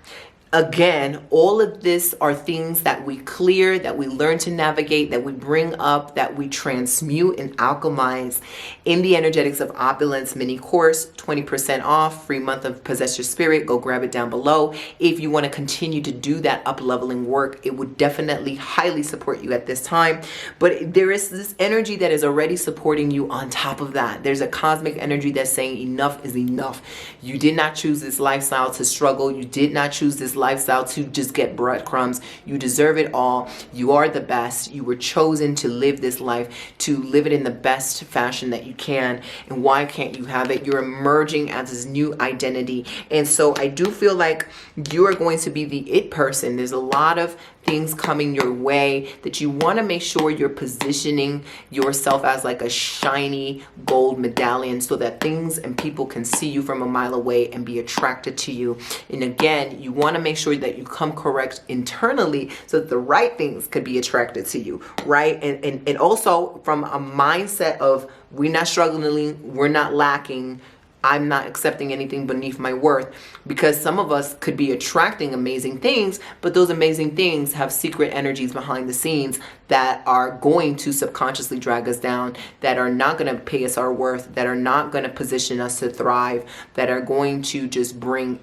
Again, all of this are things that we clear, that we learn to navigate, that we bring up, that we transmute and alchemize in the Energetics of Opulence mini course. 20% off, free month of Possess Your Spirit. Go grab it down below. If you want to continue to do that up-leveling work, it would definitely highly support you at this time. But there is this energy that is already supporting you on top of that. There's a cosmic energy that's saying enough is enough. You did not choose this lifestyle to struggle. You did not choose this lifestyle to just get breadcrumbs. You deserve it all. You are the best. You were chosen to live this life, to live it in the best fashion that you can. And why can't you have it? You're emerging as this new identity. And so I do feel like you are going to be the it person. There's a lot of things coming your way that you want to make sure you're positioning yourself as like a shiny gold medallion, so that things and people can see you from a mile away and be attracted to you. And again, you want to make sure that you come correct internally so that the right things could be attracted to you, right? And also from a mindset of, we're not struggling, we're not lacking, I'm not accepting anything beneath my worth, because some of us could be attracting amazing things, but those amazing things have secret energies behind the scenes that are going to subconsciously drag us down, that are not going to pay us our worth, that are not going to position us to thrive, that are going to just bring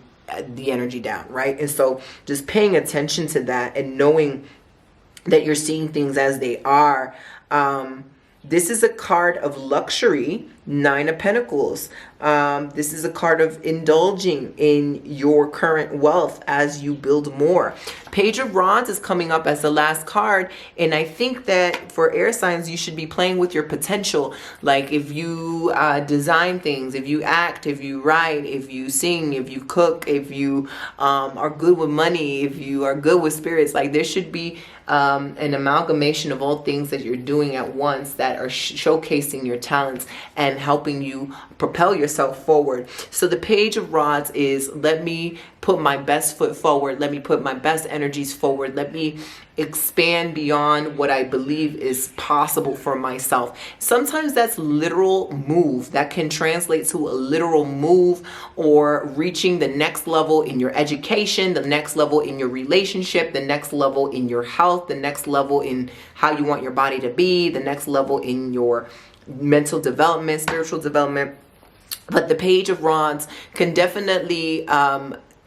the energy down, right? And so just paying attention to that and knowing that you're seeing things as they are. This is a card of luxury, 9 of Pentacles. This is a card of indulging in your current wealth as you build more. Page of Wands is coming up as the last card. And I think that for air signs, you should be playing with your potential. Like if you design things, if you act, if you write, if you sing, if you cook, if you are good with money, if you are good with spirits, like there should be an amalgamation of all things that you're doing at once that are showcasing your talents and helping you propel yourself forward. So the Page of Rods is, let me put my best foot forward. Let me put my best energies forward. Let me expand beyond what I believe is possible for myself. Sometimes that's literal move. That can translate to a literal move, or reaching the next level in your education, the next level in your relationship, the next level in your health, the next level in how you want your body to be, the next level in your mental development, spiritual development. But the Page of Wands can definitely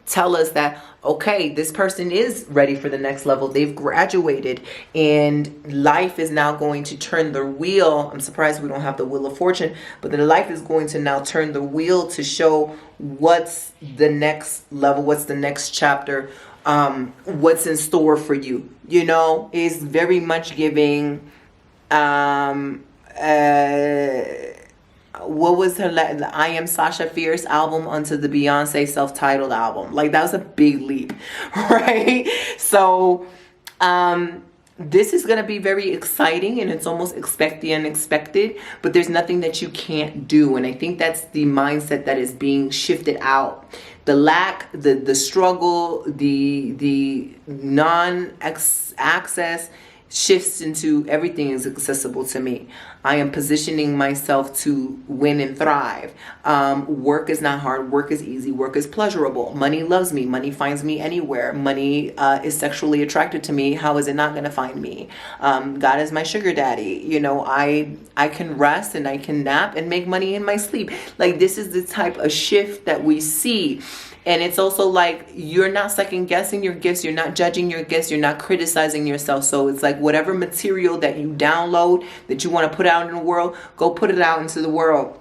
tell us that, okay, this person is ready for the next level. They've graduated and life is now going to turn the wheel. I'm surprised we don't have the Wheel of Fortune, but the life is going to now turn the wheel to show what's the next level, what's the next chapter, what's in store for you. You know, is very much giving what was her the I Am Sasha Fierce album onto the Beyonce self-titled album. Like, that was a big leap, right? So this is going to be very exciting, and it's almost expect the unexpected, but there's nothing that you can't do. And I think that's the mindset that is being shifted out. The lack, the struggle, the non-access shifts into everything is accessible to me. I am positioning myself to win and thrive. Work is not hard. Work is easy. Work is pleasurable. Money loves me. Money finds me anywhere. Money is sexually attracted to me. How is it not going to find me? God is my sugar daddy. You know, I can rest and I can nap and make money in my sleep. Like, this is the type of shift that we see. And it's also like, you're not second guessing your gifts. You're not judging your gifts. You're not criticizing yourself. So it's like, whatever material that you download that you want to put out in the world, go put it out into the world.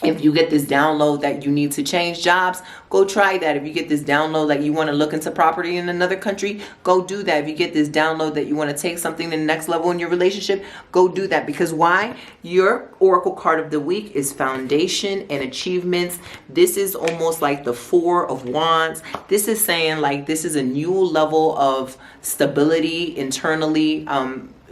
If you get this download that you need to change jobs, go try that. If you get this download that you want to look into property in another country, go do that. If you get this download that you want to take something to the next level in your relationship, go do that. Because why? Your oracle card of the week is foundation and achievements. This is almost like the 4 of Wands. This is saying, like, this is a new level of stability internally,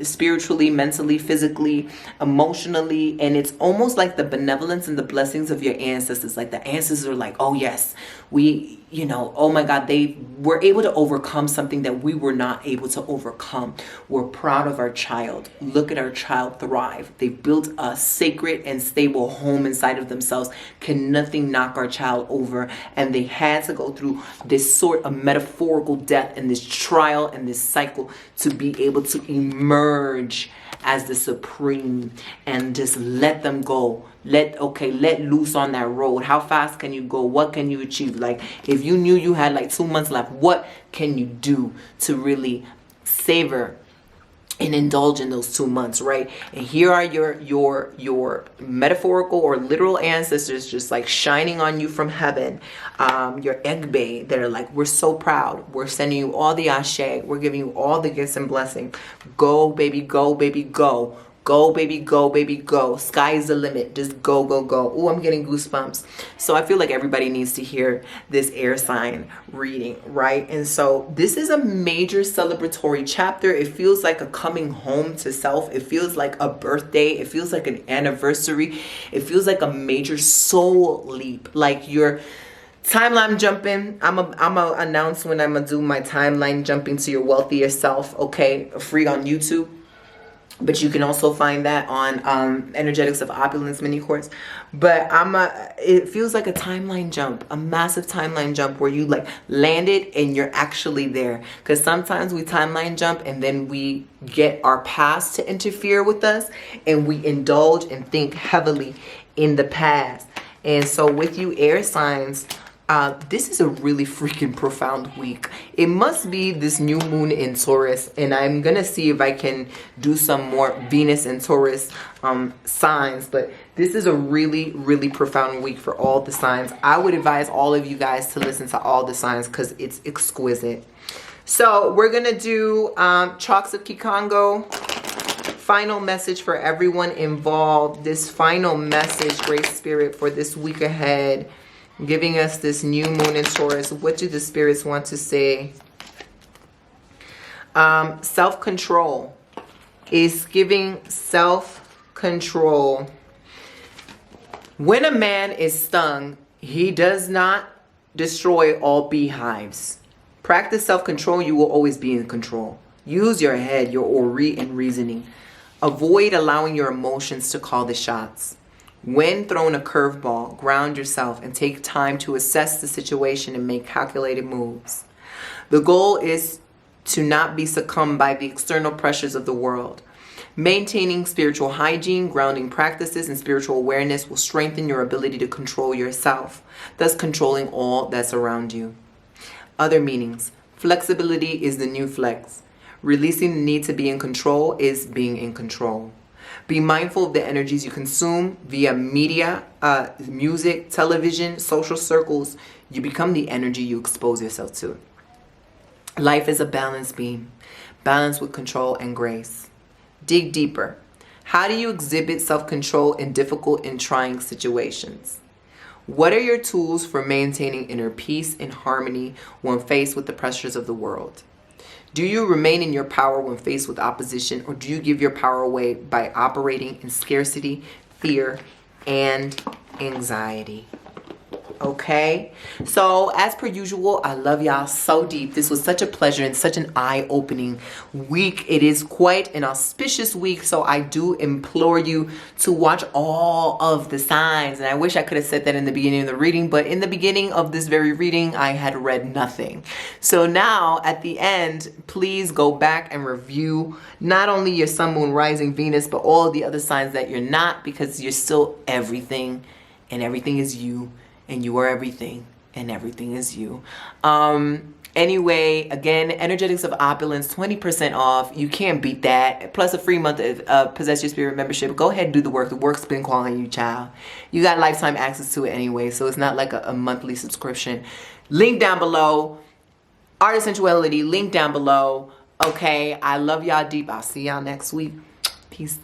spiritually, mentally, physically, emotionally, and it's almost like the benevolence and the blessings of your ancestors. Like the ancestors are like, oh yes, we, you know, oh my God, they were able to overcome something that we were not able to overcome. We're proud of our child. Look at our child thrive. They built a sacred and stable home inside of themselves. Can nothing knock our child over? And they had to go through this sort of metaphorical death and this trial and this cycle to be able to emerge as the supreme, and just let them go. Let loose on that road. How fast can you go? What can you achieve? Like, if you knew you had like 2 months left, what can you do to really savor and indulge in those 2 months, right? And here are your metaphorical or literal ancestors just like shining on you from heaven. Your Egbe that are like, we're so proud. We're sending you all the ashe. We're giving you all the gifts and blessing. Go, baby, go, baby, go. Go, baby, go, baby, go. Sky is the limit. Just go, go, go. Oh, I'm getting goosebumps. So I feel like everybody needs to hear this air sign reading, right? And so this is a major celebratory chapter. It feels like a coming home to self. It feels like a birthday. It feels like an anniversary. It feels like a major soul leap. Like you're timeline jumping. I'm a announce when I'm gonna do my timeline jumping to your wealthier self. Okay, free on YouTube. But you can also find that on Energetics of Opulence mini course. But it feels like a timeline jump, a massive timeline jump where you like landed and you're actually there. Because sometimes we timeline jump and then we get our past to interfere with us and we indulge and think heavily in the past. And so with you air signs, this is a really freaking profound week. It must be this new moon in Taurus, and I'm gonna see if I can do some more Venus and Taurus signs, but this is a really, really profound week for all the signs. I would advise all of you guys to listen to all the signs because it's exquisite. So we're gonna do Chalks of Kikongo. Final message for everyone involved. This final message, Great Spirit, for this week ahead. Giving us this new moon in Taurus. What do the spirits want to say? Self-control is giving self-control. When a man is stung, he does not destroy all beehives. Practice self-control, you will always be in control. Use your head, your ori and reasoning. Avoid allowing your emotions to call the shots. When thrown a curveball, ground yourself and take time to assess the situation and make calculated moves. The goal is to not be succumbed by the external pressures of the world. Maintaining spiritual hygiene, grounding practices, and spiritual awareness will strengthen your ability to control yourself, thus controlling all that's around you. Other meanings. Flexibility is the new flex. Releasing the need to be in control is being in control. Be mindful of the energies you consume via media, music, television, social circles. You become the energy you expose yourself to. Life is a balance beam, balance with control and grace. Dig deeper. How do you exhibit self-control in difficult and trying situations? What are your tools for maintaining inner peace and harmony when faced with the pressures of the world? Do you remain in your power when faced with opposition, or do you give your power away by operating in scarcity, fear, and anxiety? Okay, so as per usual, I love y'all so deep. This was such a pleasure and such an eye-opening week. It is quite an auspicious week, so I do implore you to watch all of the signs. And I wish I could have said that in the beginning of the reading, but in the beginning of this very reading, I had read nothing. So now at the end, please go back and review not only your sun, moon, rising, Venus, but all the other signs that you're not, because you're still everything, and everything is you. And you are everything, and everything is you. Anyway, again, Energetics of Opulence, 20% off. You can't beat that. Plus a free month of Possess Your Spirit membership. Go ahead and do the work. The work's been calling you, child. You got lifetime access to it anyway, so it's not like a monthly subscription. Link down below. Art of Sensuality, link down below. Okay, I love y'all deep. I'll see y'all next week. Peace.